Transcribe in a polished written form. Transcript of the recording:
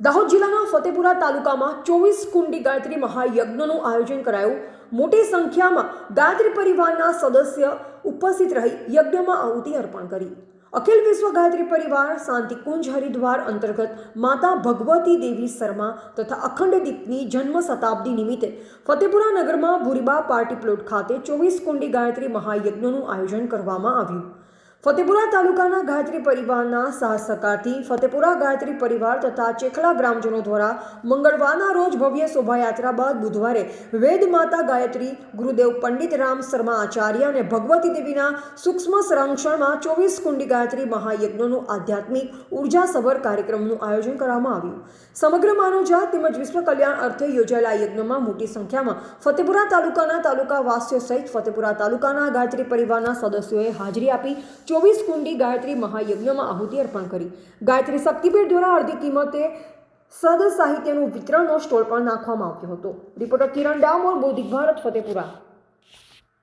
દાહોદ જિલ્લાના ફતેપુરા તાલુકામાં 24 કુંડી ગાયત્રી મહાયજ્ઞનું આયોજન કરાયું। મોટી સંખ્યામાં ગાયત્રી પરિવારના સદસ્ય ઉપસ્થિત રહી યજ્ઞમાં આહુતિ અર્પણ કરી। અખિલ વિશ્વ ગાયત્રી પરિવાર શાંતિકુંજ હરિદ્વાર અંતર્ગત માતા ભગવતી દેવી શર્મા તથા અખંડ દીપની જન્મ શતાબ્દી નિમિત્તે ફતેપુરા નગરમાં ભૂરીબા પાર્ટી પ્લોટ ખાતે 24 કુંડી ગાયત્રી મહાયજ્ઞનું આયોજન કરવામાં આવ્યું। ફતેપુરા તાલુકાના ગાયત્રી પરિવારના સાહસ સહકારથી ફતેપુરા ગાયત્રી પરિવાર તથા ચેખલા ગ્રામજનો દ્વારા મંગળવારના રોજ ભવ્ય શોભાયાત્રા બાદ બુધવારે વેદ માતા ગાયત્રી ગુરુદેવ પંડિત રામ શર્મા આચાર્ય અને ભગવતી દેવીના સૂક્ષ્મ સંરક્ષણમાં 24 કુંડી ગાયત્રી મહાયજ્ઞનું આધ્યાત્મિક ઉર્જાસભર કાર્યક્રમનું આયોજન કરવામાં આવ્યું। સમગ્ર માનવજાત તેમજ વિશ્વ કલ્યાણ અર્થે યોજાયેલા આ યજ્ઞમાં મોટી સંખ્યામાં ફતેપુરા તાલુકાના તાલુકાવાસીઓ સહિત ફતેપુરા તાલુકાના ગાયત્રી પરિવારના સદસ્યોએ હાજરી આપી 24 કુંડી ગાયત્રી મહાયજ્ઞમાં આહુતિ અર્પણ કરી। ગાયત્રી શક્તિપીઠ દ્વારા અડધી કિંમતે સદ સાહિત્યનું વિતરણનો સ્ટોલ પણ નાખવામાં આવ્યો હતો। રિપોર્ટર કિરણ ડામોર, બૌદ્ધિક ભારત, ફતેપુરા।